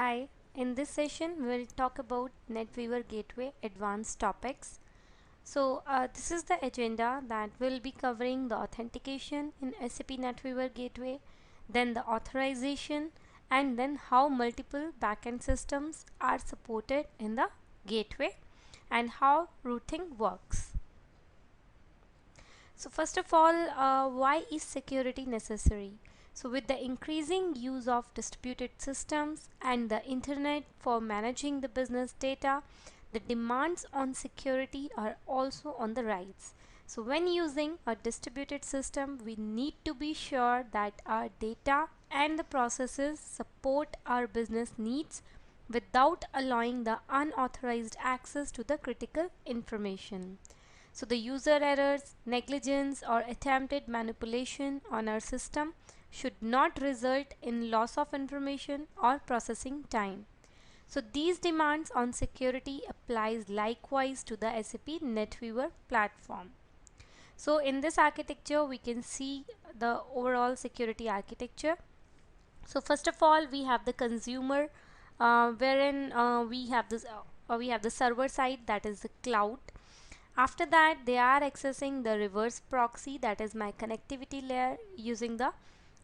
Hi, in this session we'll talk about NetWeaver Gateway advanced topics. This is the agenda that will be covering the authentication in SAP NetWeaver Gateway, then the authorization, and then how multiple backend systems are supported in the gateway and how routing works. So first of all, why is security necessary? So with the increasing use of distributed systems and the internet for managing the business data, the demands on security are also on the rise. So when using a distributed system, we need to be sure that our data and the processes support our business needs without allowing the unauthorized access to the critical information. So the user errors, negligence or attempted manipulation on our system should not result in loss of information or processing time. So these demands on security applies likewise to the SAP NetWeaver platform. So in this architecture we can see the overall security architecture. So first of all we have the consumer wherein we have the server side, that is the cloud. After that they are accessing the reverse proxy, that is my connectivity layer using the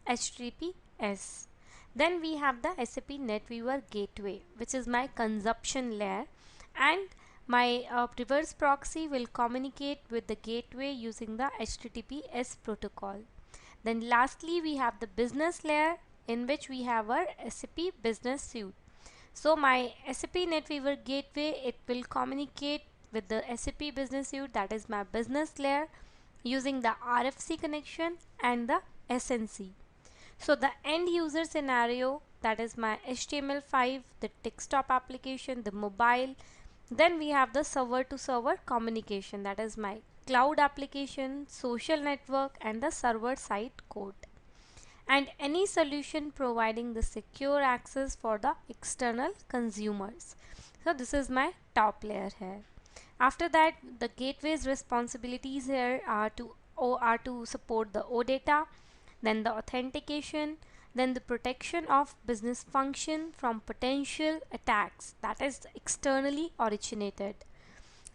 HTTPS. Then we have the SAP NetWeaver Gateway, which is my consumption layer, and my reverse proxy will communicate with the gateway using the HTTPS protocol. Then lastly we have the business layer, in which we have our SAP business suite. So my SAP NetWeaver Gateway, it will communicate with the SAP business suite, that is my business layer, using the RFC connection and the SNC. So the end user scenario, that is my HTML5, the desktop application, the mobile. Then we have the server to server communication, that is my cloud application, social network and the server side code. And any solution providing the secure access for the external consumers. So this is my top layer here. After that, the gateway's responsibilities here are to support the Odata, then the authentication, then the protection of business function from potential attacks, that is externally originated.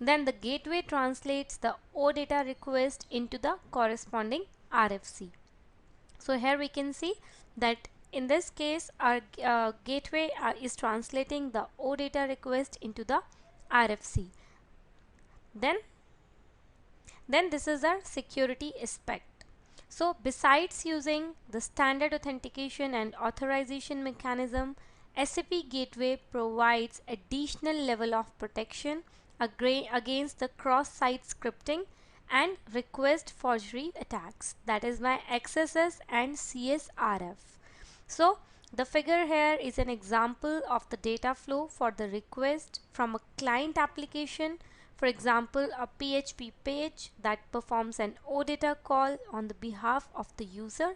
Then the gateway translates the Odata request into the corresponding RFC. So here we can see that in this case our gateway is translating the Odata request into the RFC. Then this is our security aspect. So besides using the standard authentication and authorization mechanism, SAP Gateway provides additional level of protection against the cross-site scripting and request forgery attacks, that is my XSS and CSRF. So the figure here is an example of the data flow for the request from a client application. For example, a PHP page that performs an OData call on the behalf of the user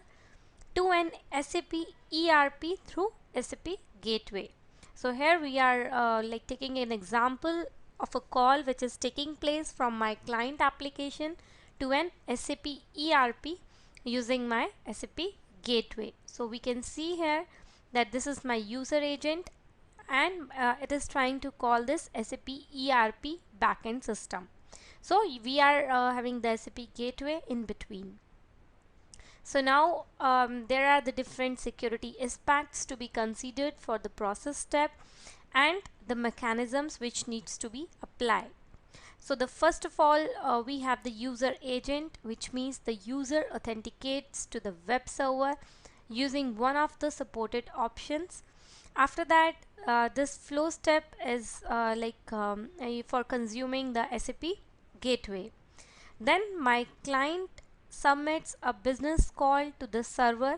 to an SAP ERP through SAP Gateway. So here we are taking an example of a call which is taking place from my client application to an SAP ERP using my SAP Gateway. So we can see here that this is my user agent, and it is trying to call this SAP ERP backend system. So we are having the SAP Gateway in between. So now there are the different security aspects to be considered for the process step and the mechanisms which needs to be applied. So the first of all we have the user agent, which means the user authenticates to the web server using one of the supported options. After that this flow step is for consuming the SAP Gateway. Then my client submits a business call to the server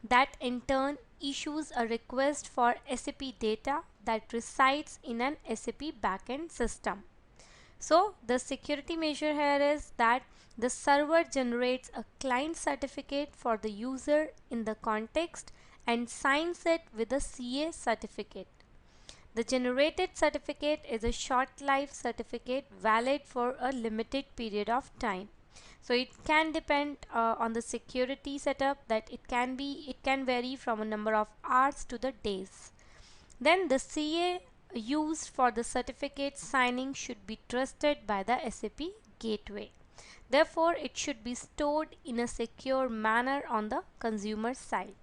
that in turn issues a request for SAP data that resides in an SAP backend system. So the security measure here is that the server generates a client certificate for the user in the context and signs it with a CA certificate. The generated certificate is a short-lived certificate valid for a limited period of time. So it can depend on the security setup, that it can vary from a number of hours to the days. Then the CA used for the certificate signing should be trusted by the SAP Gateway. Therefore, it should be stored in a secure manner on the consumer side.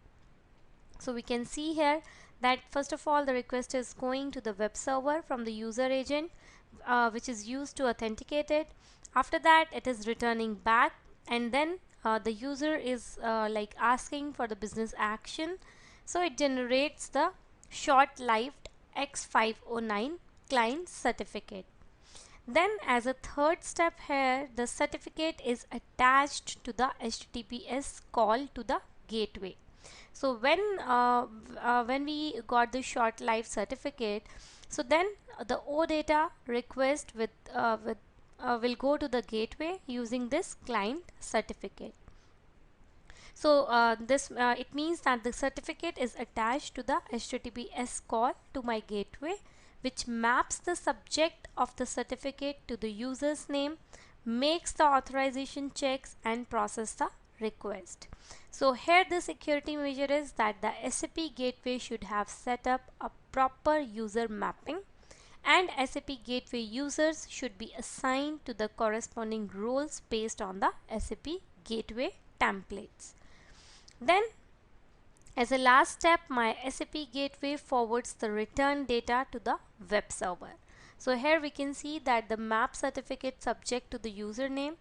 So we can see here that first of all the request is going to the web server from the user agent which is used to authenticate it. After that it is returning back, and then the user is like asking for the business action. So it generates the short-lived X509 client certificate. Then as a third step here, the certificate is attached to the HTTPS call to the gateway. So when we got the short live certificate, so then the OData request will go to the gateway using this client certificate. So it means that the certificate is attached to the HTTPS call to my gateway, which maps the subject of the certificate to the user's name, makes the authorization checks, and process the request. So here the security measure is that the SAP Gateway should have set up a proper user mapping, and SAP Gateway users should be assigned to the corresponding roles based on the SAP Gateway templates. Then as a last step, my SAP Gateway forwards the return data to the web server. So here we can see that the map certificate subject to the username,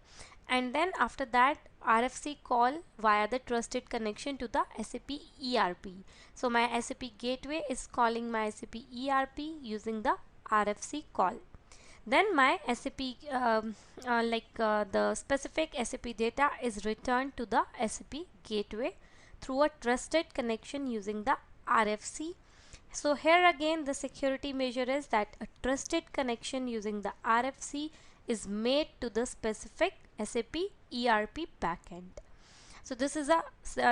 and then after that RFC call via the trusted connection to the SAP ERP. So my SAP Gateway is calling my SAP ERP using the RFC call. Then my SAP the specific SAP data is returned to the SAP Gateway through a trusted connection using the RFC. So here again the security measure is that a trusted connection using the RFC is made to the specific SAP ERP backend. So this is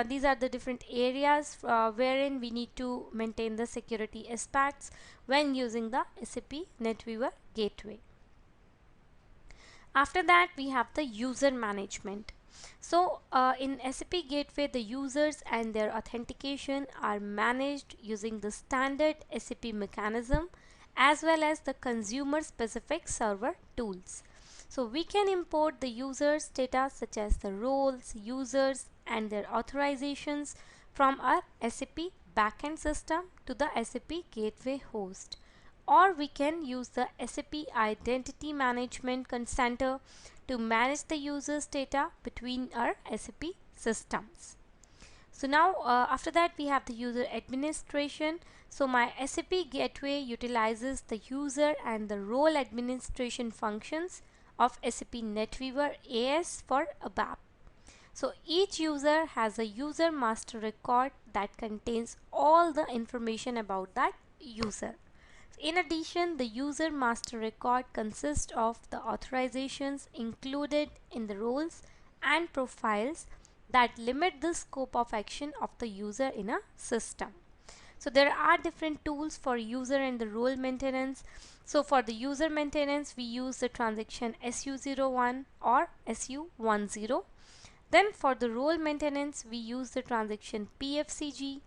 these are the different areas wherein we need to maintain the security aspects when using the SAP NetWeaver Gateway. After that we have the user management. So in SAP Gateway, the users and their authentication are managed using the standard SAP mechanism as well as the consumer specific server tools. So we can import the users data such as the roles, users and their authorizations from our SAP backend system to the SAP Gateway host, or we can use the SAP Identity Management Center to manage the users data between our SAP systems. So now after that we have the user administration. So my SAP Gateway utilizes the user and the role administration functions of SAP NetWeaver AS for ABAP. So each user has a user master record that contains all the information about that user. In addition, the user master record consists of the authorizations included in the roles and profiles that limit the scope of action of the user in a system. So there are different tools for user and the role maintenance. So for the user maintenance, we use the transaction SU01 or SU10. Then for the role maintenance, we use the transaction PFCG.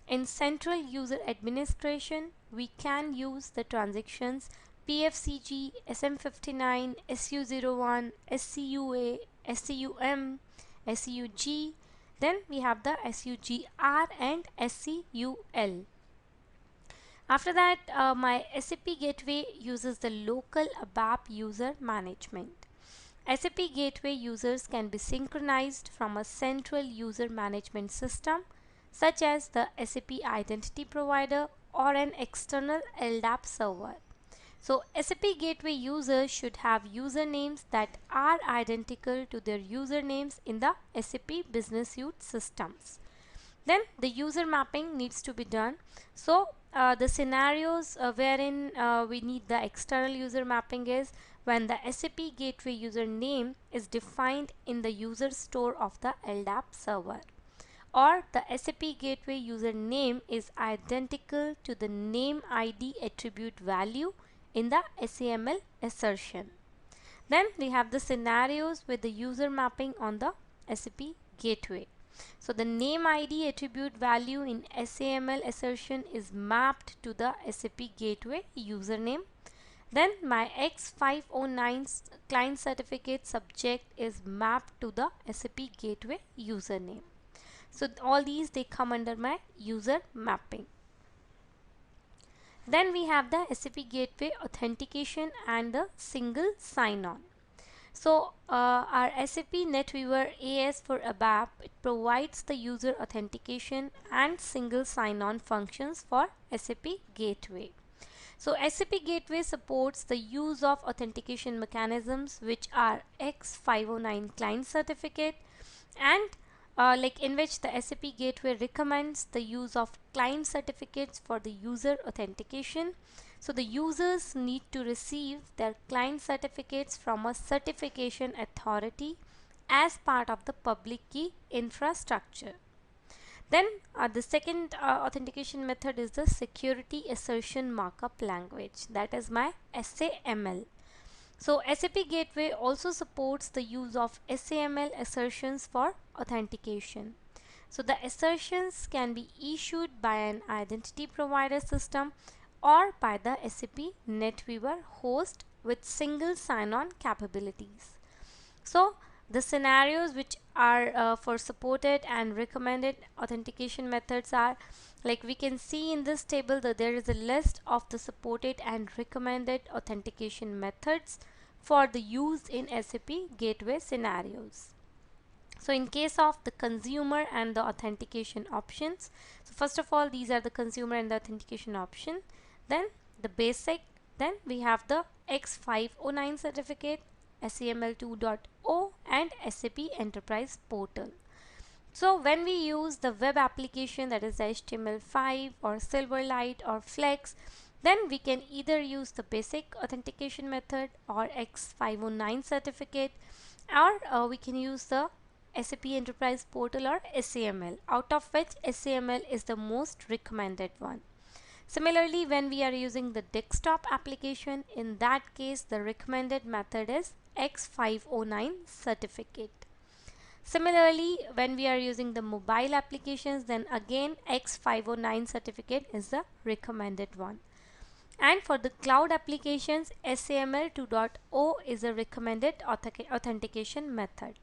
In central user administration, we can use the transactions PFCG, SM59, SU01, SCUA, SCUM, SCUG. Then we have the SUGR and SCUL. After that, my SAP Gateway uses the local ABAP user management. SAP Gateway users can be synchronized from a central user management system such as the SAP Identity Provider or an external LDAP server. So SAP Gateway users should have usernames that are identical to their usernames in the SAP Business Suite systems. Then the user mapping needs to be done. So the scenarios wherein we need the external user mapping is when the SAP Gateway username is defined in the user store of the LDAP server, or the SAP Gateway username is identical to the name ID attribute value in the SAML assertion. Then we have the scenarios with the user mapping on the SAP Gateway. So the name ID attribute value in SAML assertion is mapped to the SAP Gateway username. Then my X509 client certificate subject is mapped to the SAP Gateway username. So all these, they come under my user mapping. Then we have the SAP Gateway authentication and the single sign-on. So our SAP NetWeaver AS for ABAP, it provides the user authentication and single sign-on functions for SAP Gateway. So SAP Gateway supports the use of authentication mechanisms which are X509 client certificate and in which the SAP Gateway recommends the use of client certificates for the user authentication. So the users need to receive their client certificates from a certification authority as part of the public key infrastructure. Then the second authentication method is the security assertion markup language, that is my SAML. So SAP Gateway also supports the use of SAML assertions for authentication. So the assertions can be issued by an identity provider system or by the SAP NetWeaver host with single sign-on capabilities. So the scenarios which are for supported and recommended authentication methods are, like we can see in this table, that there is a list of the supported and recommended authentication methods for the use in SAP Gateway scenarios. So in case of the consumer and the authentication options, so first of all, these are the consumer and the authentication option, then the basic, then we have the X509 certificate, SAML 2.0 and SAP Enterprise Portal. So when we use the web application, that is HTML5 or Silverlight or Flex, then we can either use the basic authentication method or X509 certificate, or we can use the SAP Enterprise Portal or SAML, out of which SAML is the most recommended one. Similarly, when we are using the desktop application, in that case the recommended method is X509 certificate. Similarly, when we are using the mobile applications, then again X509 certificate is the recommended one. And for the cloud applications, SAML 2.0 is a recommended authentication method.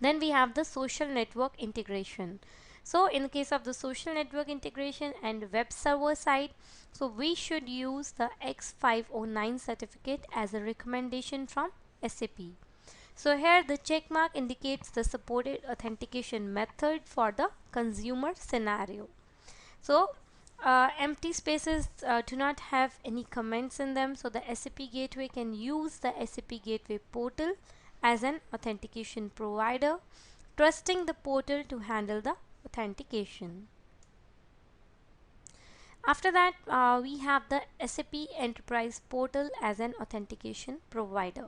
Then we have the social network integration. So in the case of the social network integration and web server side, so we should use the X509 certificate as a recommendation from SAP. So here the check mark indicates the supported authentication method for the consumer scenario. So empty spaces do not have any comments in them, so the SAP Gateway can use the SAP Gateway portal as an authentication provider, trusting the portal to handle the authentication. After that, we have the SAP Enterprise Portal as an authentication provider.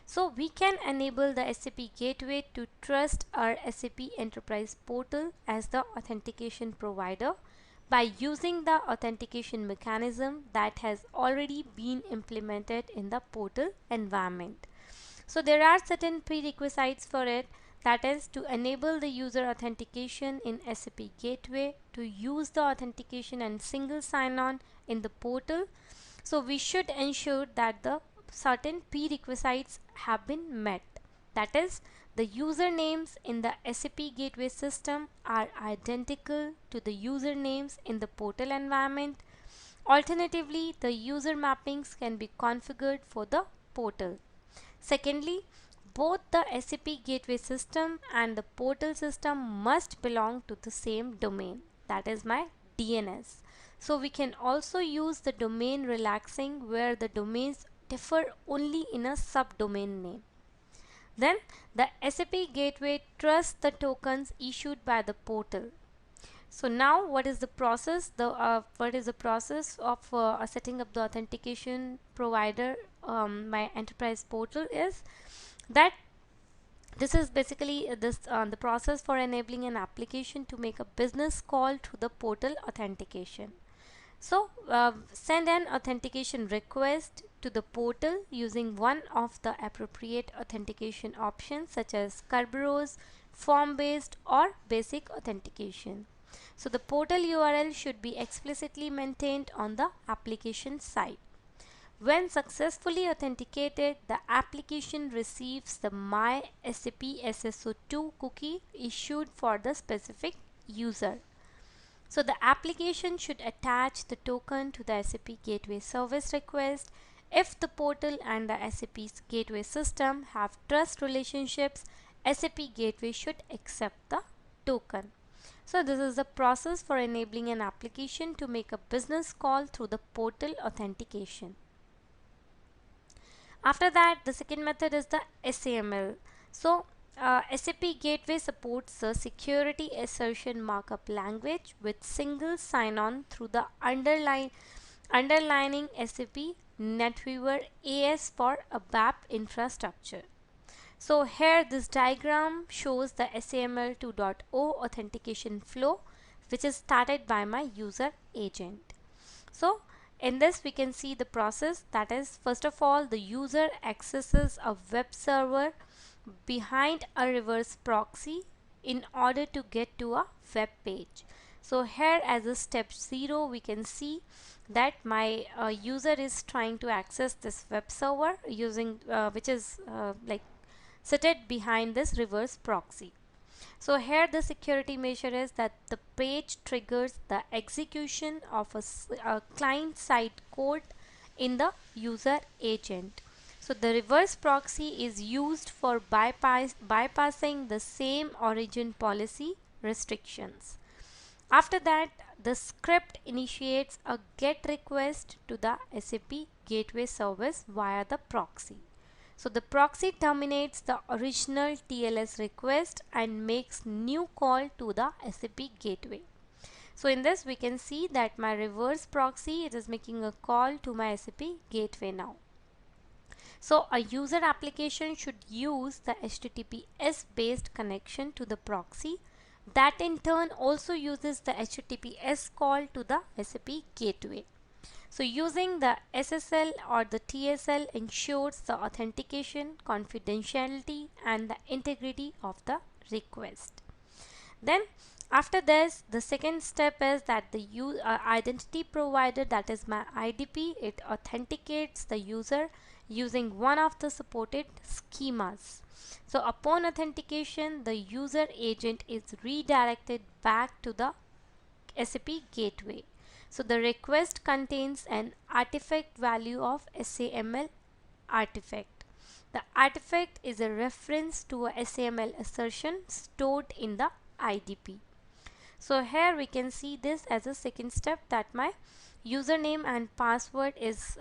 So we can enable the SAP Gateway to trust our SAP Enterprise Portal as the authentication provider by using the authentication mechanism that has already been implemented in the portal environment. So there are certain prerequisites for it, that is to enable the user authentication in SAP Gateway, to use the authentication and single sign-on in the portal. So we should ensure that the certain prerequisites have been met. That is, the usernames in the SAP Gateway system are identical to the usernames in the portal environment. Alternatively, the user mappings can be configured for the portal. Secondly, both the SAP Gateway system and the portal system must belong to the same domain, that is my DNS. So we can also use the domain relaxing where the domains differ only in a subdomain name. Then the SAP Gateway trusts the tokens issued by the portal. So now what is the process? What is the process of setting up the authentication provider, my enterprise portal, is that this is basically the process for enabling an application to make a business call to the portal authentication. So send an authentication request to the portal using one of the appropriate authentication options such as Kerberos, form-based or basic authentication. So the portal URL should be explicitly maintained on the application side. When successfully authenticated, the application receives the My SAP SSO2 cookie issued for the specific user. So the application should attach the token to the SAP Gateway service request. If the portal and the SAP Gateway system have trust relationships, SAP Gateway should accept the token. So this is the process for enabling an application to make a business call through the portal authentication. After that, the second method is the SAML. So SAP Gateway supports the security assertion markup language with single sign-on through the underlining SAP NetWeaver AS for ABAP infrastructure. So here this diagram shows the SAML 2.0 authentication flow, which is started by my user agent. So in this we can see the process, that is, first of all, the user accesses a web server behind a reverse proxy in order to get to a web page. So here as a step 0 we can see that my user is trying to access this web server using which is seated behind this reverse proxy. So here the security measure is that the page triggers the execution of a client-side code in the user agent. So the reverse proxy is used for bypassing the same origin policy restrictions. After that, the script initiates a GET request to the SAP Gateway service via the proxy. So the proxy terminates the original TLS request and makes new call to the SAP Gateway. So in this we can see that my reverse proxy, it is making a call to my SAP Gateway now. So a user application should use the HTTPS based connection to the proxy, that in turn also uses the HTTPS call to the SAP Gateway. So using the SSL or the TSL ensures the authentication, confidentiality and the integrity of the request. Then after this, the second step is that the identity provider, that is my IDP, it authenticates the user using one of the supported schemas. So upon authentication, the user agent is redirected back to the SAP Gateway. So the request contains an artifact value of SAML artifact. The artifact is a reference to a SAML assertion stored in the IDP. So here we can see this as a second step, that my username and password is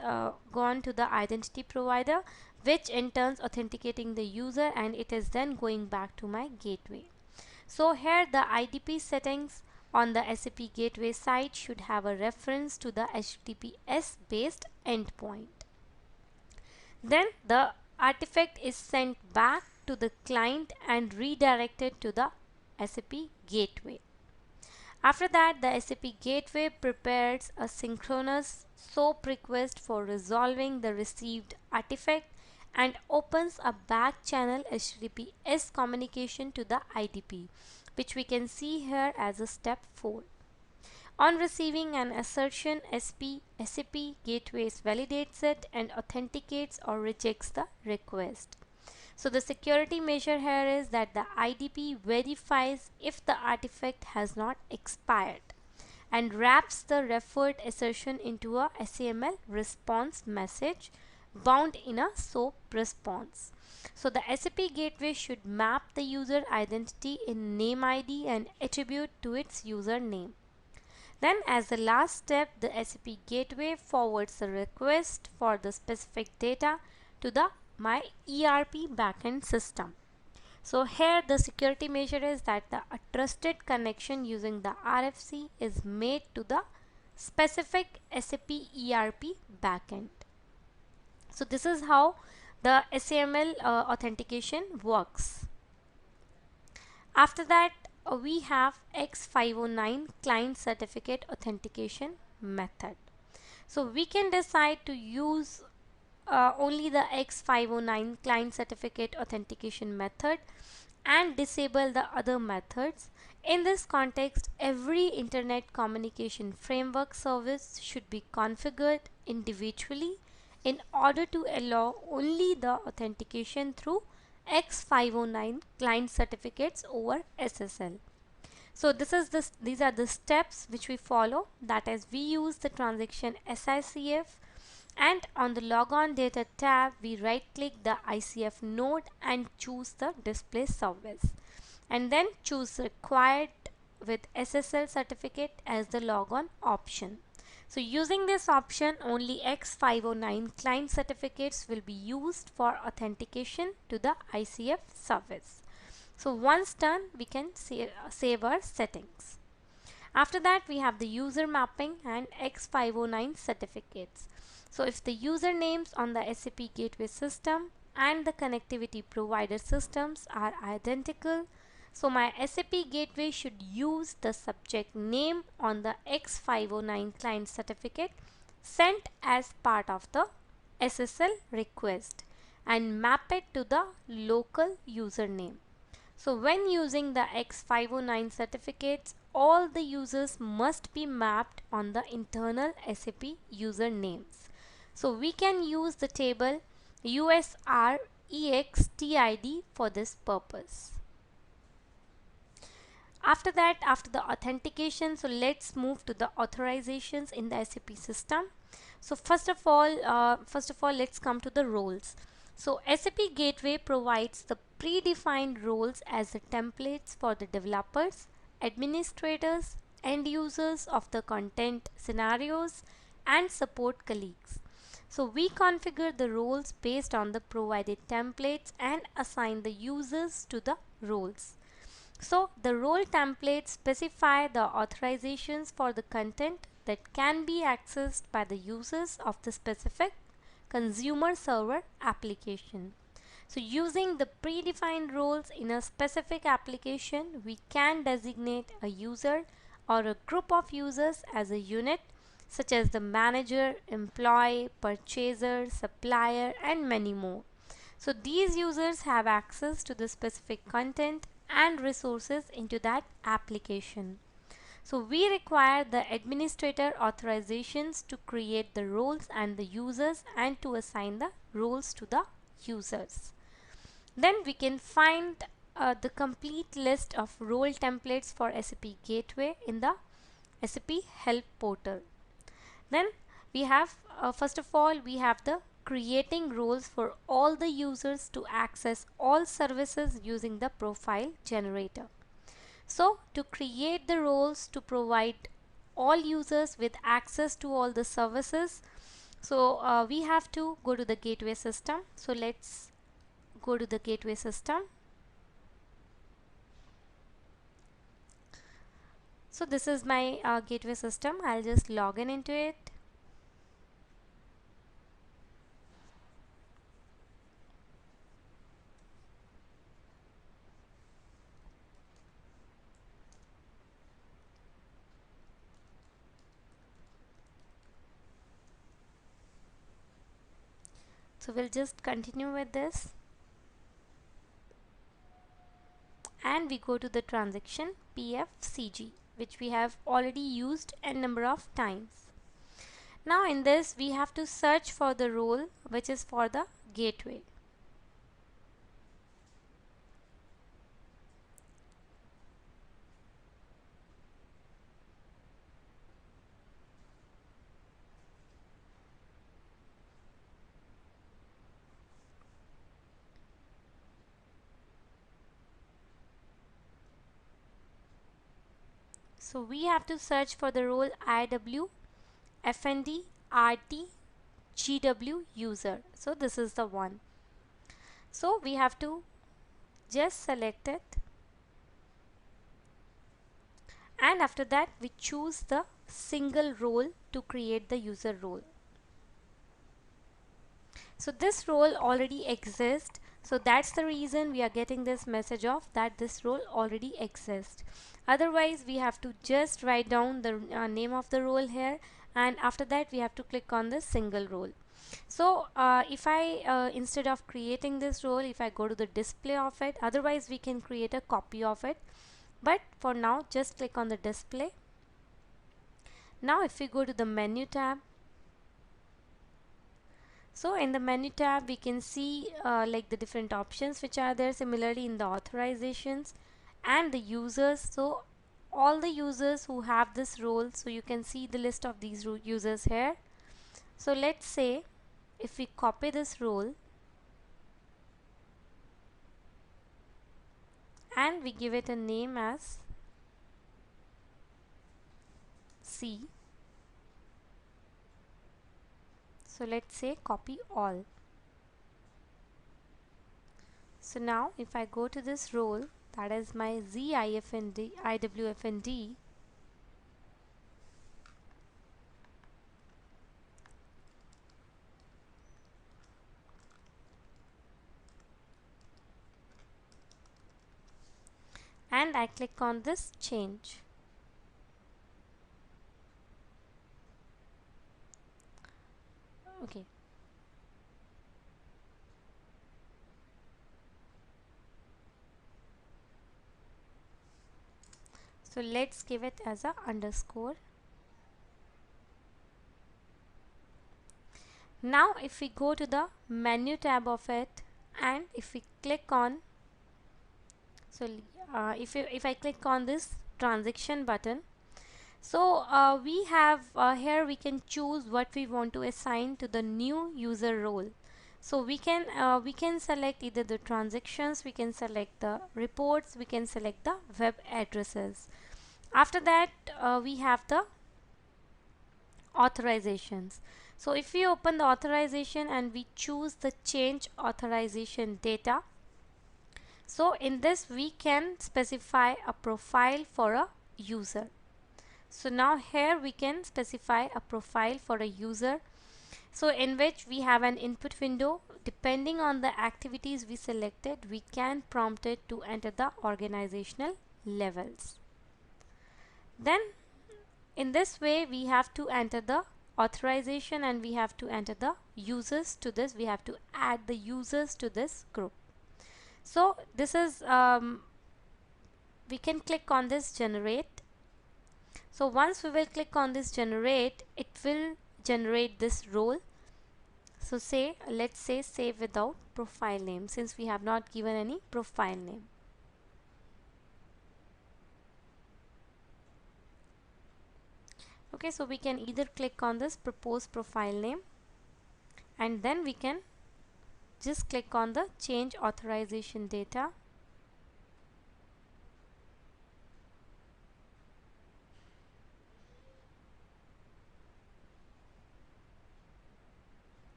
gone to the identity provider, which in turn authenticating the user, and it is then going back to my gateway. So here the IDP settings on the SAP Gateway side should have a reference to the HTTPS based endpoint. Then the artifact is sent back to the client and redirected to the SAP Gateway. After that, the SAP Gateway prepares a synchronous SOAP request for resolving the received artifact and opens a back channel HTTPS communication to the IDP, which we can see here as a step 4. On receiving an assertion, SAP Gateway validates it and authenticates or rejects the request. So the security measure here is that the IDP verifies if the artifact has not expired and wraps the referred assertion into a SAML response message bound in a SOAP response. So the SAP Gateway should map the user identity in name ID and attribute to its username. Then as the last step, the SAP Gateway forwards the request for the specific data to the my ERP backend system. So here the security measure is that a trusted connection using the RFC is made to the specific SAP ERP backend. So this is how the SAML authentication works. After that, we have X509 client certificate authentication method. So we can decide to use only the X509 client certificate authentication method, and disable the other methods. In this context, every internet communication framework service should be configured individually in order to allow only the authentication through X509 client certificates over SSL. So these are the steps which we follow. That is, we use the transaction SICF, and on the logon data tab we right click the ICF node and choose the display service, and then choose required with SSL certificate as the logon option. So using this option, only X509 client certificates will be used for authentication to the ICF service. So once done, we can save our settings. After that, we have the user mapping and X509 certificates. So if the usernames on the SAP Gateway system and the connectivity provider systems are identical, so my SAP Gateway should use the subject name on the X509 client certificate sent as part of the SSL request and map it to the local username. So when using the X509 certificates, all the users must be mapped on the internal SAP usernames. So we can use the table USREXTID for this purpose. After that, after the authentication, so let's move to the authorizations in the SAP system. So first of all, let's come to the roles. So SAP Gateway provides the predefined roles as the templates for the developers, administrators, end users of the content scenarios, and support colleagues. So we configure the roles based on the provided templates and assign the users to the roles. So the role templates specify the authorizations for the content that can be accessed by the users of the specific consumer server application. So using the predefined roles in a specific application, we can designate a user or a group of users as a unit, such as the manager, employee, purchaser, supplier, and many more. So these users have access to the specific content and resources into that application. So we require the administrator authorizations to create the roles and the users and to assign the roles to the users. Then we can find the complete list of role templates for SAP Gateway in the SAP Help portal. Then we have first of all we have the creating roles for all the users to access all services using the profile generator. So to create the roles to provide all users with access to all the services, so we have to go to the gateway system. So let's go to the gateway system. So this is my gateway system. I'll just log in into it. So we'll just continue with this and we go to the transaction PFCG, which we have already used a number of times. Now in this we have to search for the role which is for the gateway. So we have to search for the role IW FND RT GW user. So this is the one. So we have to just select it, and after that we choose the single role to create the user role. So this role already exists, so that's the reason we are getting this message of that this role already exists. Otherwise we have to just write down the name of the role here, and after that we have to click on the single role. So if I instead of creating this role, if I go to the display of it, otherwise we can create a copy of it, but for now just click on the display. Now if we go to the menu tab, so in the menu tab we can see like the different options which are there. Similarly in the authorizations and the users, so all the users who have this role, so you can see the list of these users here. So let's say if we copy this role and we give it a name as C, so let's say copy all. So now if I go to this role, that is my IWFND, and I click on this change. Okay. So let's give it as a underscore. Now if we go to the menu tab of it and if we click on, so if I click on this transaction button, so we have here we can choose what we want to assign to the new user role. So we can select either the transactions, we can select the reports, we can select the web addresses. After that we have the authorizations. So if we open the authorization and we choose the change authorization data, so in this we can specify a profile for a user. So now here we can specify a profile for a user, so in which we have an input window. Depending on the activities we selected, we can prompt it to enter the organizational levels. Then in this way we have to enter the authorization and we have to enter the users to this. We have to add the users to this group. So this is we can click on this generate. So once we will click on this generate, it will generate this role. So let's say save without profile name, since we have not given any profile name. Okay, so we can either click on this propose profile name and then we can just click on the change authorization data.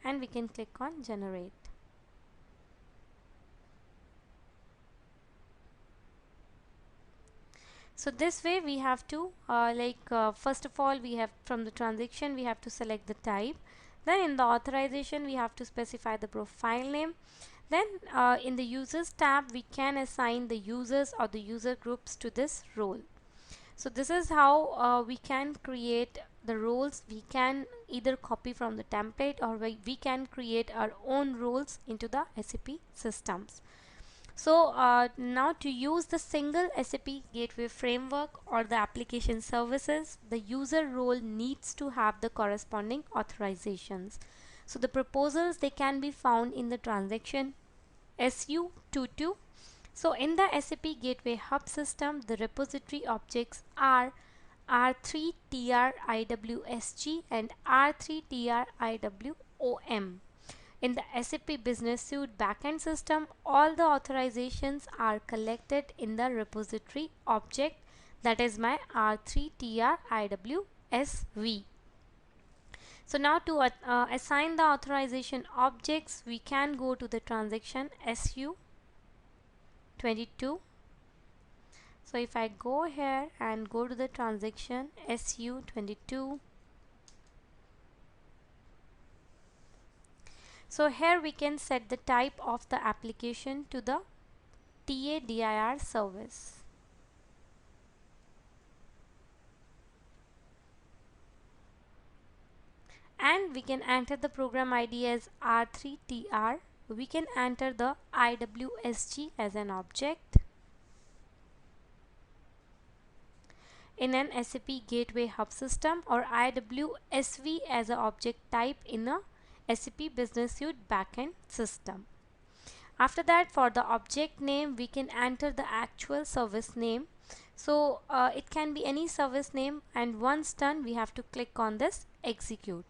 And we can click on generate. So this way we have to first of all we have from the transaction we have to select the type. Then in the authorization we have to specify the profile name. Then in the users tab we can assign the users or the user groups to this role. So this is how we can create the roles. We can either copy from the template or we can create our own roles into the SAP systems. So now to use the single SAP Gateway framework or the application services, the user role needs to have the corresponding authorizations. So the proposals, they can be found in the transaction SU22. So in the SAP Gateway Hub system, the repository objects are R3TRIWSG and R3TRIWOM. In the SAP Business Suite Backend system, all the authorizations are collected in the repository object, that is my R3TRIWSV. So now to assign the authorization objects, we can go to the transaction SU22. So if I go here and go to the transaction SU22, so here we can set the type of the application to the TADIR service. and we can enter the program ID as R3TR. We can enter the IWSG as an object in an SAP Gateway Hub system, or IWSV as an object type in a SAP Business Suite Backend system. After that, for the object name, we can enter the actual service name. So it can be any service name, and once done, we have to click on this execute.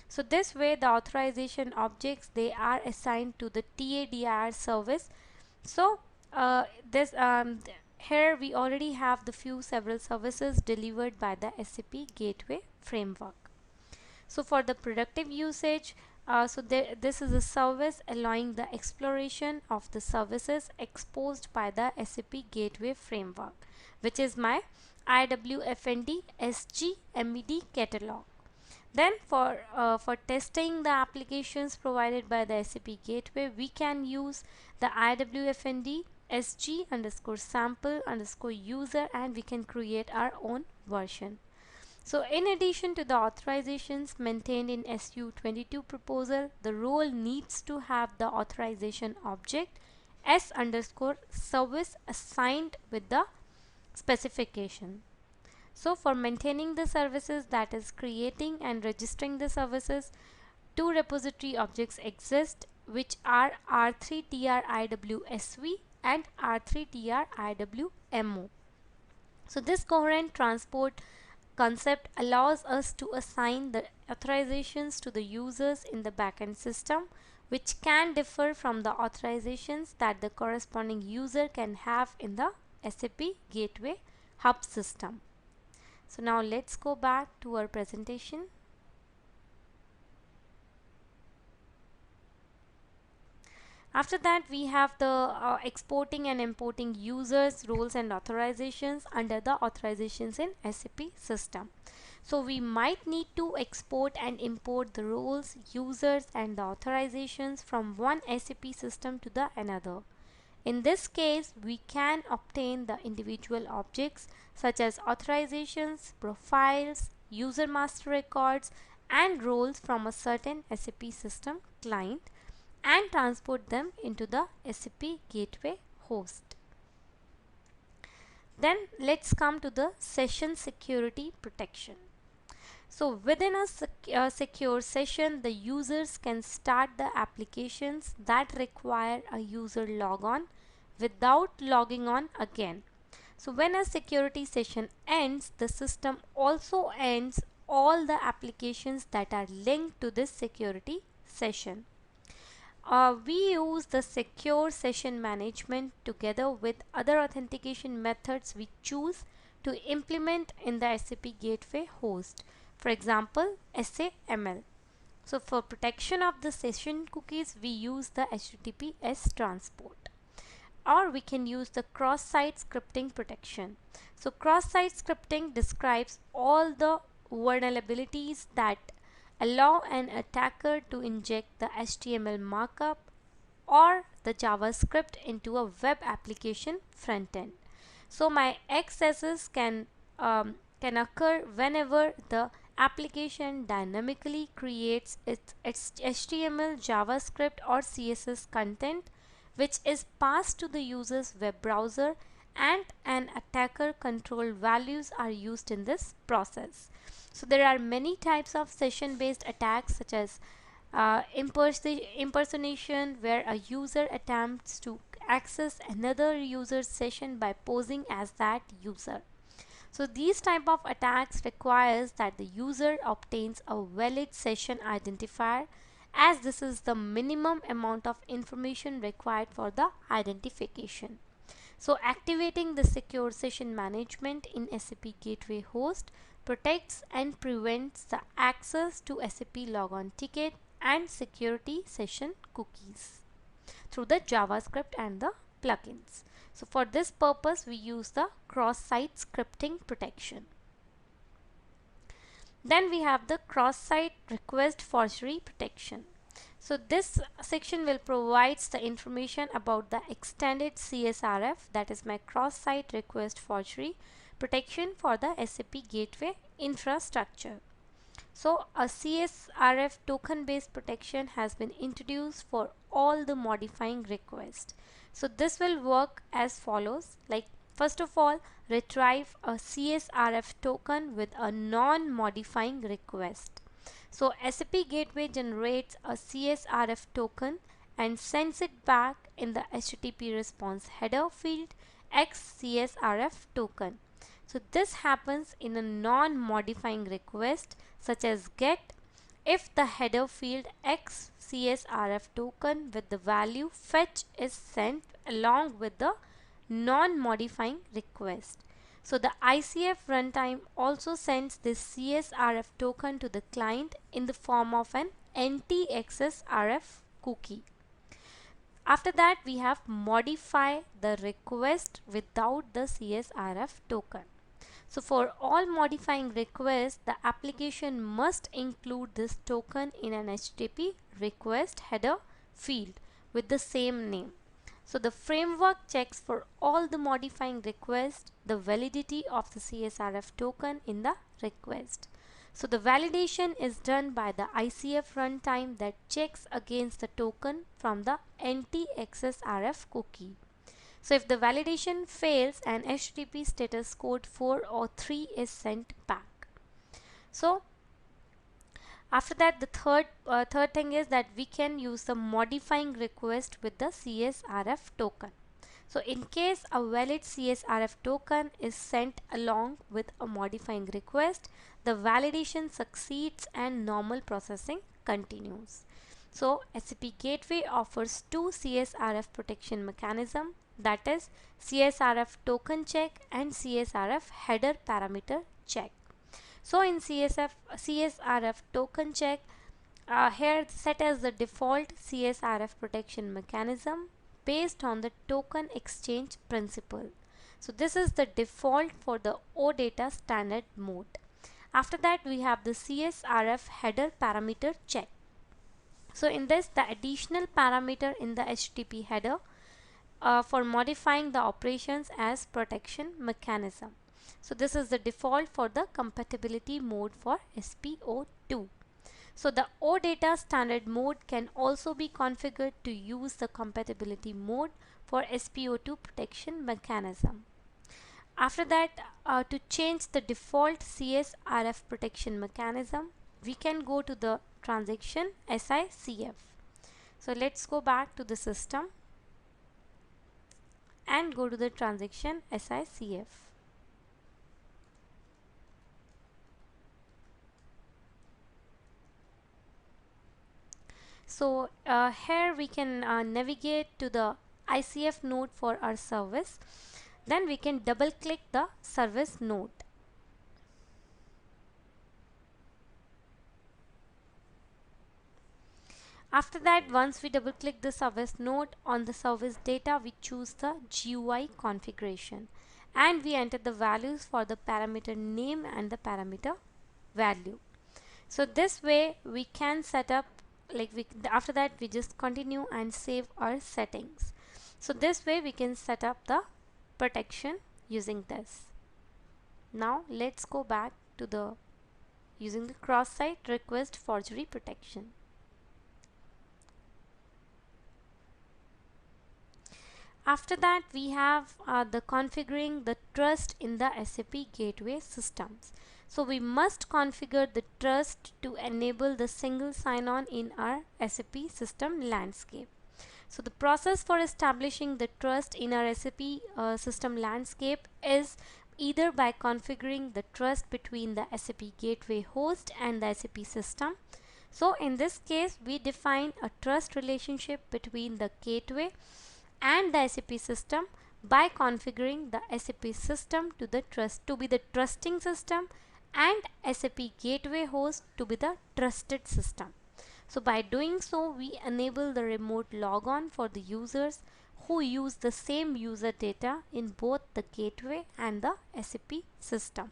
So this way the authorization objects, they are assigned to the TADIR service. So here we already have the several services delivered by the SAP Gateway framework. So for the productive usage, this is a service allowing the exploration of the services exposed by the SAP Gateway framework, which is my IWFND SG MED catalog. Then for testing the applications provided by the SAP Gateway, we can use the IWFND SG underscore sample underscore user, and we can create our own version. So in addition to the authorizations maintained in SU22 proposal, the role needs to have the authorization object S underscore service assigned with the specification. So for maintaining the services, that is creating and registering the services, two repository objects exist, which are R3TRIWSV and R3TRIWMO. So this coherent transport concept allows us to assign the authorizations to the users in the backend system, which can differ from the authorizations that the corresponding user can have in the SAP Gateway Hub system. So now let's go back to our presentation. After that, we have the exporting and importing users, roles and authorizations under the authorizations in SAP system. So we might need to export and import the roles, users and the authorizations from one SAP system to the another. In this case, we can obtain the individual objects such as authorizations, profiles, user master records and roles from a certain SAP system client and transport them into the SAP Gateway host. Then let's come to the session security protection. So within a secure session, the users can start the applications that require a user logon without logging on again. So when a security session ends, the system also ends all the applications that are linked to this security session. We use the secure session management together with other authentication methods we choose to implement in the SAP Gateway host. For example, SAML. So for protection of the session cookies, we use the HTTPS transport. Or we can use the cross-site scripting protection. So cross-site scripting describes all the vulnerabilities that allow an attacker to inject the HTML markup or the JavaScript into a web application front end. So my excesses can occur whenever the application dynamically creates its HTML, JavaScript or CSS content which is passed to the user's web browser, and an attacker controlled values are used in this process. So there are many types of session based attacks such as impersonation, where a user attempts to access another user's session by posing as that user. So these type of attacks requires that the user obtains a valid session identifier, as this is the minimum amount of information required for the identification. So activating the secure session management in SAP Gateway host protects and prevents the access to SAP logon ticket and security session cookies through the JavaScript and the plugins. So for this purpose, we use the cross-site scripting protection. Then we have the cross-site request forgery protection. So this section will provide the information about the extended CSRF, that is my cross-site request forgery protection for the SAP Gateway infrastructure. So a CSRF token based protection has been introduced for all the modifying requests. So this will work as follows, like first of all, retrieve a CSRF token with a non-modifying request. So SAP Gateway generates a CSRF token and sends it back in the HTTP response header field X CSRF token. So this happens in a non-modifying request such as get if the header field X CSRF token with the value fetch is sent along with the non-modifying request. So the ICF runtime also sends this CSRF token to the client in the form of an NTXSRF cookie. After that, we have modify the request without the CSRF token. So for all modifying requests, the application must include this token in an HTTP request header field with the same name. So the framework checks for all the modifying requests the validity of the CSRF token in the request. So the validation is done by the ICF runtime that checks against the token from the NTXSRF cookie. So if the validation fails, an HTTP status code 4 or 3 is sent back. So after that, the third thing is that we can use the modifying request with the CSRF token. So in case a valid CSRF token is sent along with a modifying request, the validation succeeds and normal processing continues. So SAP Gateway offers two CSRF protection mechanisms, that is CSRF token check and CSRF header parameter check. So in CSRF token check, here set as the default CSRF protection mechanism based on the token exchange principle. So this is the default for the OData standard mode. After that, we have the CSRF header parameter check. So in this, the additional parameter in the HTTP header for modifying the operations as protection mechanism. So this is the default for the compatibility mode for SPO2. So the OData standard mode can also be configured to use the compatibility mode for SPO2 protection mechanism. After that, to change the default CSRF protection mechanism, we can go to the transaction SICF. So let's go back to the system and go to the transaction SICF. So here we can navigate to the ICF node for our service. Then we can double click the service node. After that, once we double click the service node, on the service data we choose the GUI configuration and we enter the values for the parameter name and the parameter value. So this way we can set up, like after that we just continue and save our settings. So this way we can set up the protection using this. Now let's go back to the using the cross-site request forgery protection. After that, we have the configuring the trust in the SAP Gateway systems. So we must configure the trust to enable the single sign-on in our SAP system landscape. So the process for establishing the trust in our SAP system landscape is either by configuring the trust between the SAP Gateway host and the SAP system. So in this case, we define a trust relationship between the gateway and the SAP system by configuring the SAP system to be the trusting system and SAP Gateway host to be the trusted system. So by doing so, we enable the remote logon for the users who use the same user data in both the gateway and the SAP system.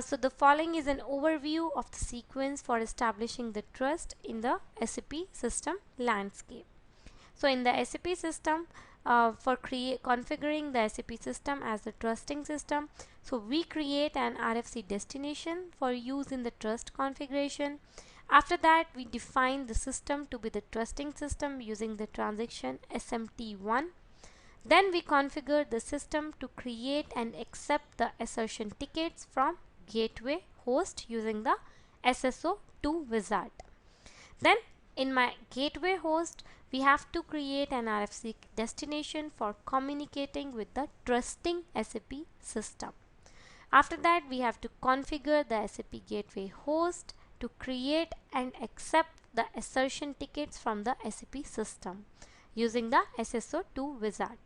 So the following is an overview of the sequence for establishing the trust in the SAP system landscape. So in the SAP system, for configuring the SAP system as the trusting system. So we create an RFC destination for use in the trust configuration. After that, we define the system to be the trusting system using the transaction SMT1. Then we configure the system to create and accept the assertion tickets from gateway host using the SSO2 wizard. Then in my gateway host, we have to create an RFC destination for communicating with the trusting SAP system. After that, we have to configure the SAP gateway host to create and accept the assertion tickets from the SAP system using the SSO2 wizard.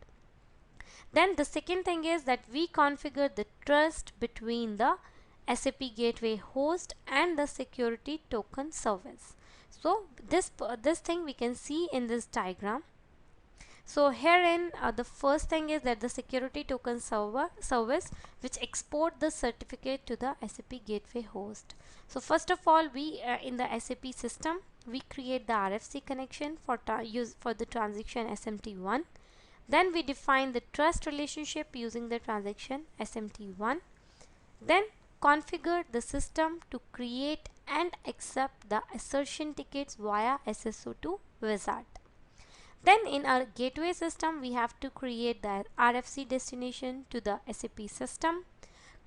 Then the second thing is that we configure the trust between the SAP gateway host and the security token service. So this thing we can see in this diagram. So herein the first thing is that the security token service which export the certificate to the SAP gateway host. So first of all, we in the SAP system we create the RFC connection for the transaction SMT1. Then we define the trust relationship using the transaction SMT1. Then configure the system to create and accept the assertion tickets via SSO2 wizard. Then in our gateway system, we have to create the RFC destination to the SAP system,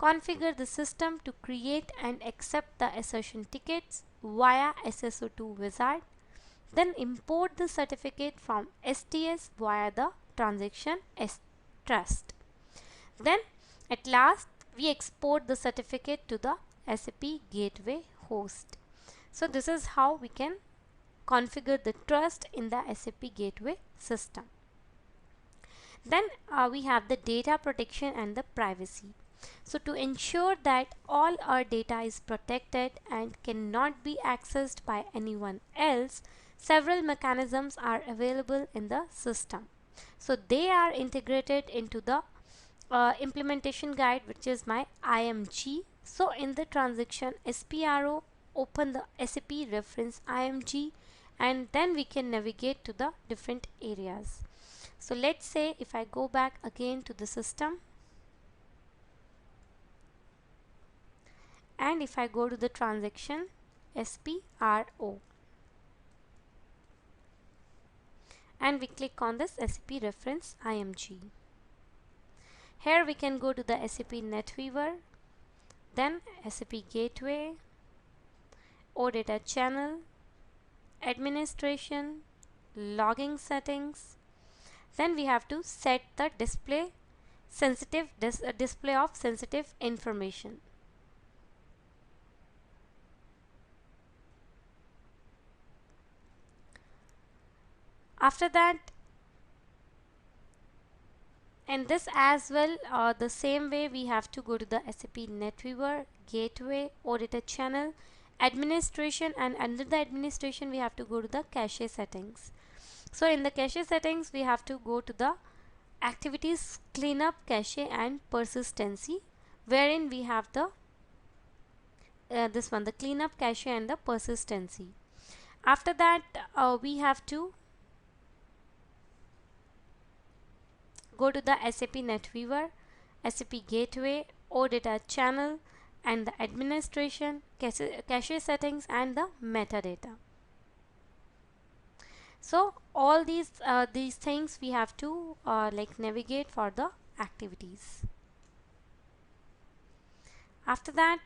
configure the system to create and accept the assertion tickets via SSO2 wizard, then import the certificate from STS via the transaction trust. Then at last, we export the certificate to the SAP gateway host. So this is how we can configure the trust in the SAP gateway system. Then we have the data protection and the privacy. So to ensure that all our data is protected and cannot be accessed by anyone else, several mechanisms are available in the system. So they are integrated into the implementation guide, which is my IMG. So in the transaction SPRO, open the SAP reference IMG and then we can navigate to the different areas. So let's say if I go back again to the system and if I go to the transaction SPRO and we click on this SAP reference IMG. Here we can go to the SAP NetWeaver, then SAP Gateway, Odata Channel, Administration, Logging Settings. Then we have to set the display of sensitive information. After that, and this as well, the same way we have to go to the SAP NetWeaver, Gateway, Odata Channel, Administration, and under the administration we have to go to the cache settings. So in the cache settings we have to go to the activities cleanup, cache and persistency, wherein we have the this one, the cleanup, cache and the persistency. After that we have to go to the SAP NetWeaver, SAP Gateway, Odata Channel and the administration, cache settings and the metadata. So all these things we have to like navigate for the activities. After that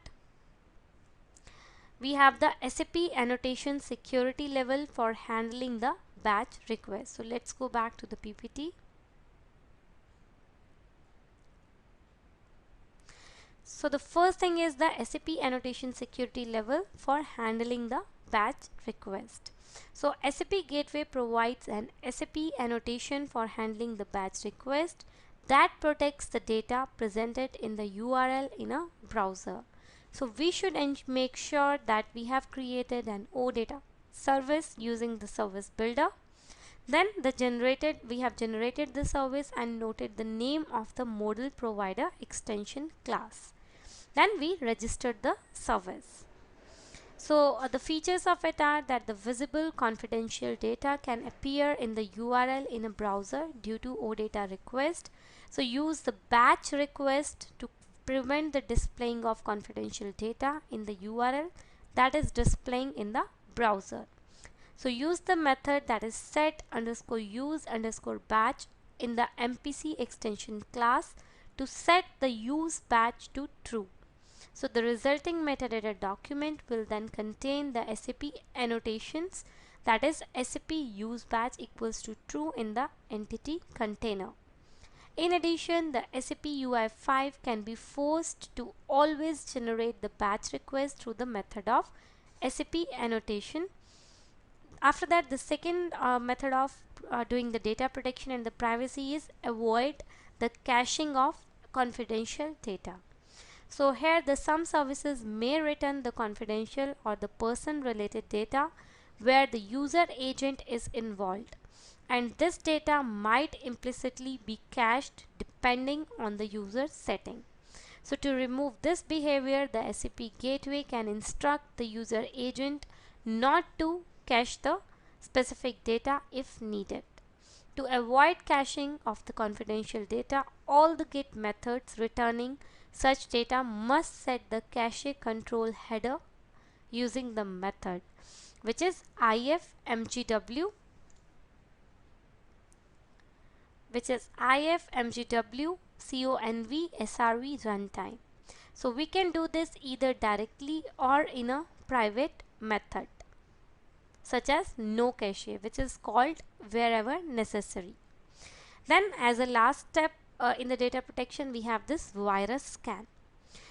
we have the SAP annotation security level for handling the batch request. So let's go back to the PPT. So the first thing is the SAP annotation security level for handling the batch request. So SAP Gateway provides an SAP annotation for handling the batch request that protects the data presented in the URL in a browser. So we should make sure that we have created an OData service using the service builder. Then we have generated the service and noted the name of the model provider extension class. Then we registered the service. So the features of it are that the visible confidential data can appear in the URL in a browser due to OData request. So use the batch request to prevent the displaying of confidential data in the URL that is displaying in the browser. So use the method that is set underscore use underscore batch in the MPC extension class to set the use batch to true. So the resulting metadata document will then contain the SAP annotations, that is SAP use batch equals to true in the entity container. In addition, the SAP UI5 can be forced to always generate the batch request through the method of SAP annotation. After that, the second method of doing the data protection and the privacy is avoid the caching of confidential data. So here some services may return the confidential or the person related data where the user agent is involved, and this data might implicitly be cached depending on the user setting. So to remove this behavior, the SAP gateway can instruct the user agent not to cache the specific data if needed. To avoid caching of the confidential data, all the GET methods returning such data must set the cache control header using the method which is ifmgw, conv srv runtime. So we can do this either directly or in a private method such as no cache, which is called wherever necessary. Then as a last step in the data protection, we have this virus scan.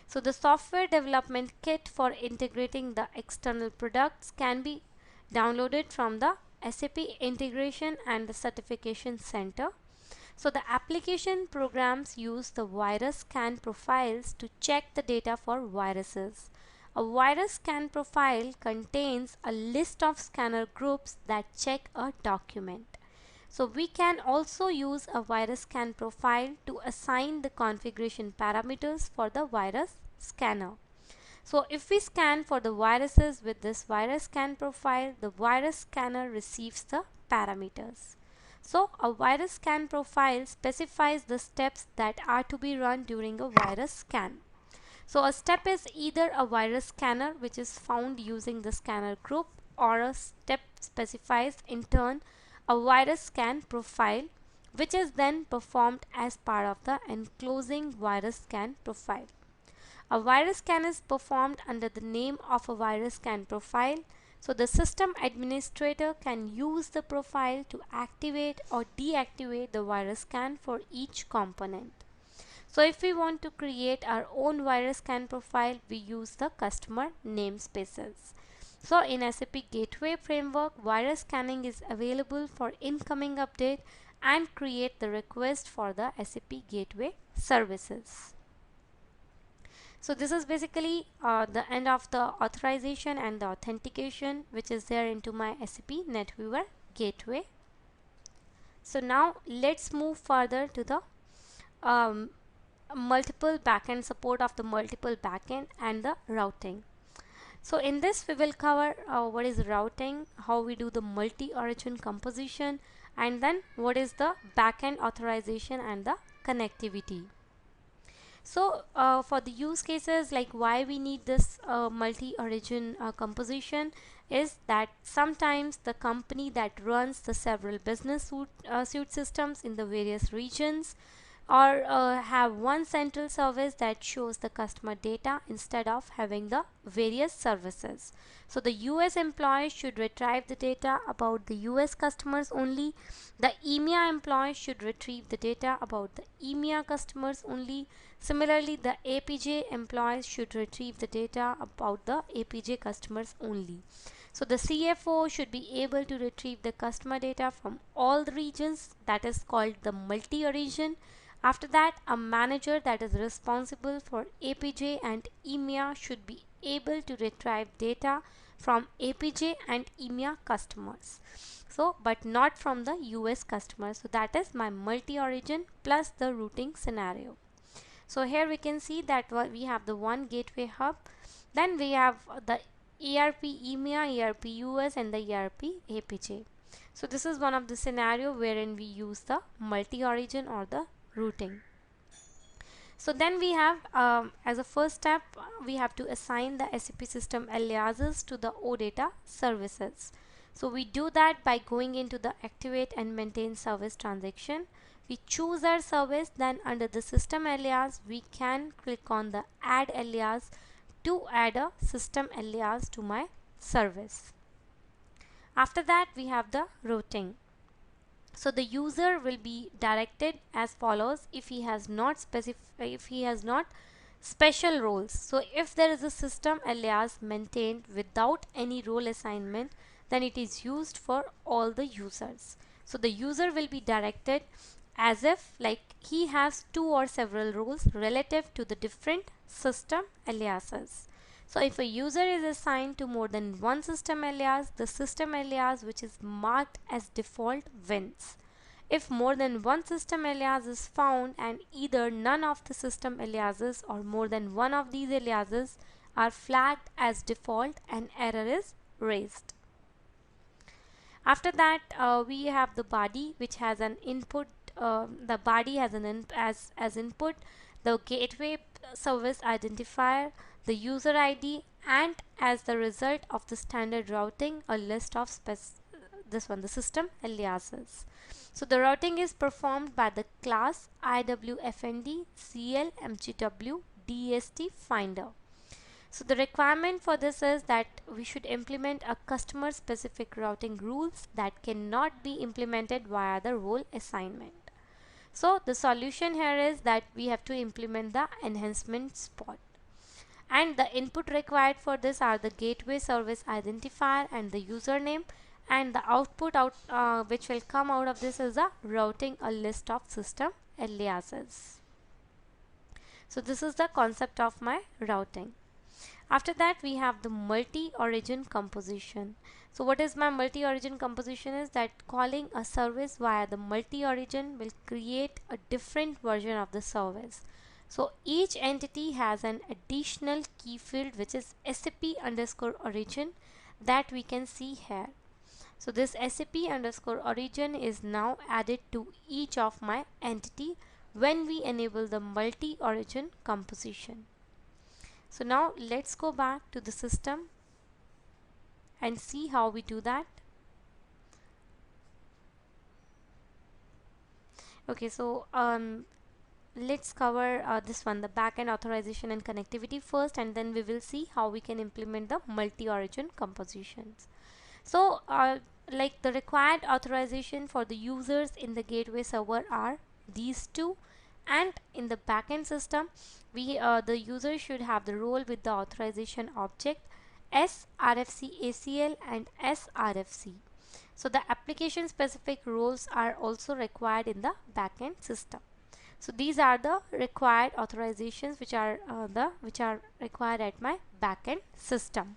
So the software development kit for integrating the external products can be downloaded from the SAP Integration and the Certification Center. So the application programs use the virus scan profiles to check the data for viruses. A virus scan profile contains a list of scanner groups that check a document. So we can also use a virus scan profile to assign the configuration parameters for the virus scanner. So if we scan for the viruses with this virus scan profile, the virus scanner receives the parameters. So a virus scan profile specifies the steps that are to be run during a virus scan. So a step is either a virus scanner which is found using the scanner group, or a step specifies in turn a virus scan profile which is then performed as part of the enclosing virus scan profile. A virus scan is performed under the name of a virus scan profile. So the system administrator can use the profile to activate or deactivate the virus scan for each component. So if we want to create our own virus scan profile, we use the customer namespaces. So in SAP Gateway Framework, virus scanning is available for incoming update and create the request for the SAP Gateway services. So this is basically the end of the authorization and the authentication which is there into my SAP NetWeaver Gateway. So now let's move further to the multiple backend support of the multiple backend and the routing. So in this we will cover what is routing, how we do the multi-origin composition, and then what is the backend authorization and the connectivity. So for the use cases, like why we need this multi-origin composition is that sometimes the company that runs the several business suite systems in the various regions or have one central service that shows the customer data instead of having the various services. So the US employees should retrieve the data about the US customers only. The EMEA employees should retrieve the data about the EMEA customers only. Similarly, the APJ employees should retrieve the data about the APJ customers only. So the CFO should be able to retrieve the customer data from all the regions, that is called the multi-origin. After that, a manager that is responsible for APJ and EMEA should be able to retrieve data from APJ and EMEA customers. So, but not from the US customers. So that is my multi-origin plus the routing scenario. So here we can see that we have the one gateway hub. Then we have the ERP EMEA, ERP US, and the ERP APJ. So this is one of the scenario wherein we use the multi-origin or the routing. So then we have as a first step we have to assign the SAP system aliases to the Odata services. So we do that by going into the activate and maintain service transaction. We choose our service, then under the system alias we can click on the add alias to add a system alias to my service. After that we have the routing. So the user will be directed as follows if he has not special roles. So if there is a system alias maintained without any role assignment, then it is used for all the users. So the user will be directed as if like he has two or several roles relative to the different system aliases. So if a user is assigned to more than one system alias, the system alias which is marked as default wins. If more than one system alias is found and either none of the system aliases or more than one of these aliases are flagged as default, an error is raised. After that we have the body which has an input. The body has an as input the gateway service identifier, the user ID, and as the result of the standard routing a list of the system aliases. So the routing is performed by the class IWFND CL MGW DST finder. So the requirement for this is that we should implement a customer specific routing rules that cannot be implemented via the role assignment. So the solution here is that we have to implement the enhancement spot. And the input required for this are the gateway service identifier and the username, and the output which will come out of this is a routing a list of system aliases. So this is the concept of my routing. After that we have the multi-origin composition. So what is my multi-origin composition is that calling a service via the multi-origin will create a different version of the service. So each entity has an additional key field which is SAP_origin that we can see here. So this SAP_origin is now added to each of my entity when we enable the multi-origin composition. So now let's go back to the system and see how we do that. Okay, so let's cover this one, the backend authorization and connectivity first, and then we will see how we can implement the multi-origin compositions. So like the required authorization for the users in the gateway server are these two, and in the backend system we the user should have the role with the authorization object sRFC ACL and sRFC. So the application specific roles are also required in the backend system. So these are the required authorizations which are required at my backend system.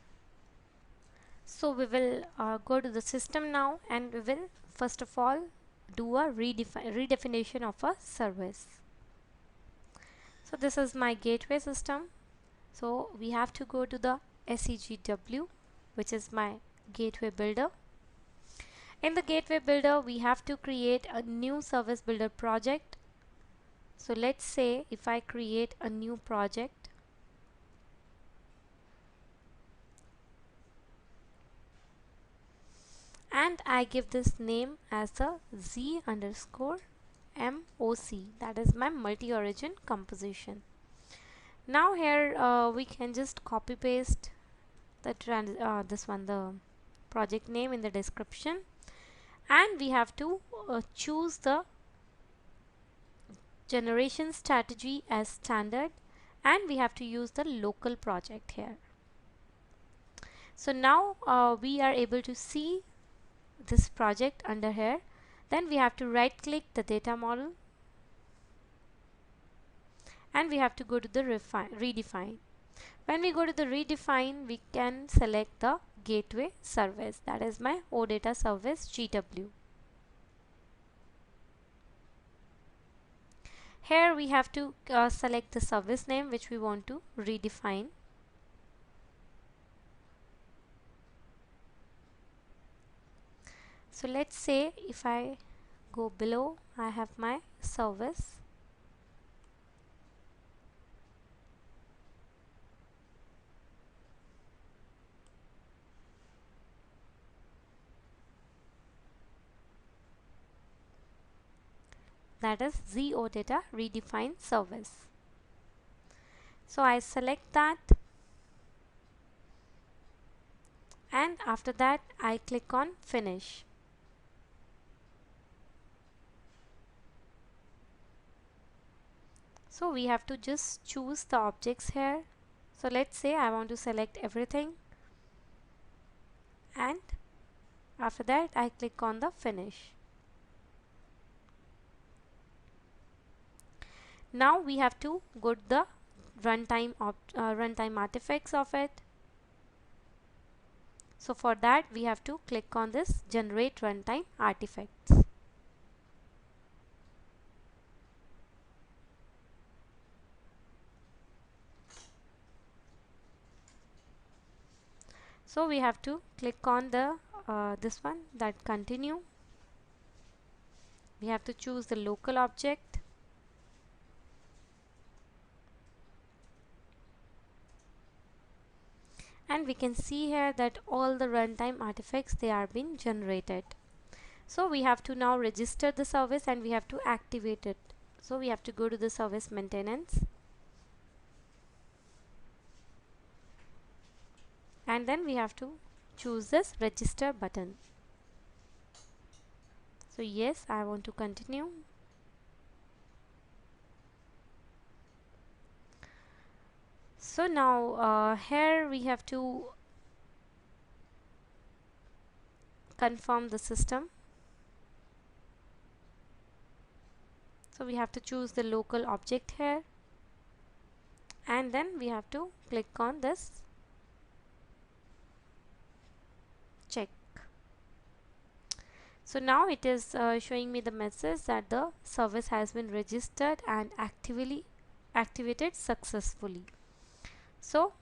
So we will go to the system now, and we will first of all do a redefinition of a service. So this is my gateway system. So we have to go to the SEGW, which is my gateway builder. In the gateway builder we have to create a new service builder project. So let's say if I create a new project, and I give this name as the Z_MOC, that is my multi-origin composition. Now here we can just copy paste the the project name in the description, and we have to choose the generation strategy as standard, and we have to use the local project here. So now we are able to see this project under here. Then we have to right click the data model, and we have to go to the redefine. When we go to the redefine, we can select the gateway service, that is my Odata service GW. Here we have to select the service name which we want to redefine. So let's say if I go below, I have my service. That is the Odata redefined service. So I select that, and after that I click on finish. So we have to just choose the objects here. So let's say I want to select everything, and after that I click on the finish. Now we have to go to the runtime artifacts of it. So for that we have to click on this generate runtime artifacts. So we have to click on the this one, that continue. We have to choose the local object. And we can see here that all the runtime artifacts, they are being generated. So we have to now register the service and we have to activate it. So we have to go to the service maintenance, and then we have to choose this register button. So yes, I want to continue. So now here we have to confirm the system. So we have to choose the local object here, and then we have to click on this check. So now it is showing me the message that the service has been registered and activated successfully. So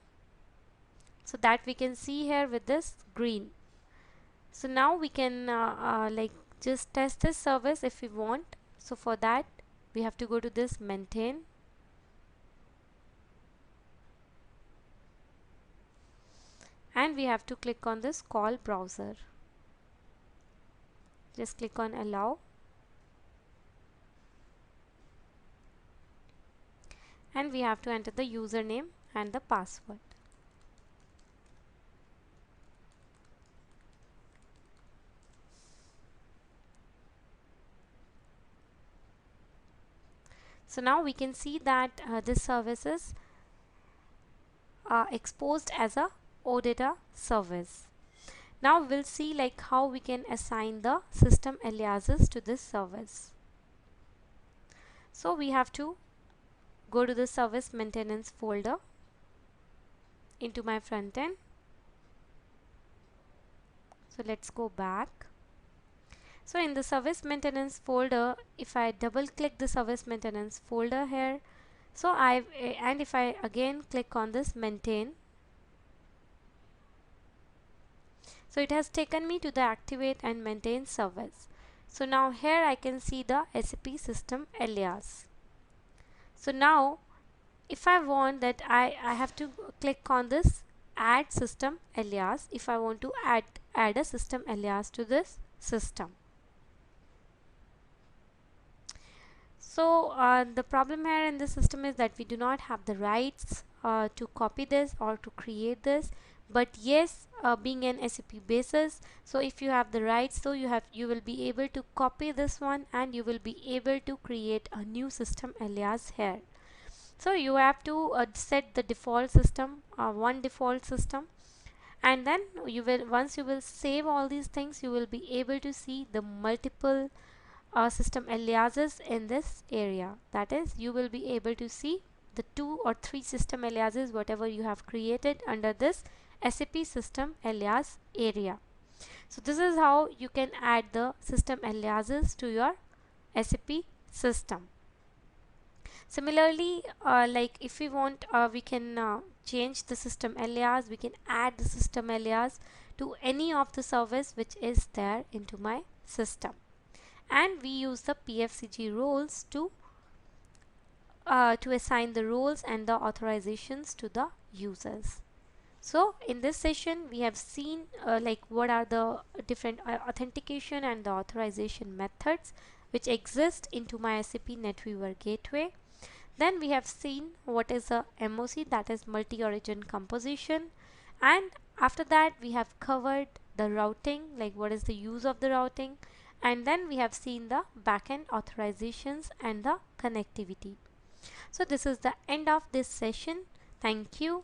that we can see here with this green. So now we can like just test this service if we want. So for that we have to go to this maintain, and we have to click on this call browser. Just click on allow, and we have to enter the username and the password. So now we can see that this service is exposed as a Odata service. Now we'll see like how we can assign the system aliases to this service. So we have to go to the service maintenance folder into my front end. So let's go back. So in the service maintenance folder, if I double click the service maintenance folder here, so and if I again click on this maintain, so it has taken me to the activate and maintain service. So now here I can see the SAP system alias. So now if I want that, I have to click on this add system alias if I want to add a system alias to this system. So the problem here in this system is that we do not have the rights to copy this or to create this. But yes, being an SAP basis, so if you have the rights, so you will be able to copy this one and you will be able to create a new system alias here. So you have to set the default system, one default system, and then once you will save all these things, you will be able to see the multiple system aliases in this area. That is, you will be able to see the 2 or 3 system aliases whatever you have created under this SAP system alias area. So this is how you can add the system aliases to your SAP system. Similarly, like if we want, we can change the system alias, we can add the system alias to any of the service which is there into my system. And we use the PFCG roles to assign the roles and the authorizations to the users. So in this session we have seen like what are the different authentication and the authorization methods which exist into my SAP NetWeaver Gateway. Then we have seen what is a MOC, that is multi-origin composition, and after that we have covered the routing, like what is the use of the routing, and then we have seen the backend authorizations and the connectivity. So this is the end of this session. Thank you.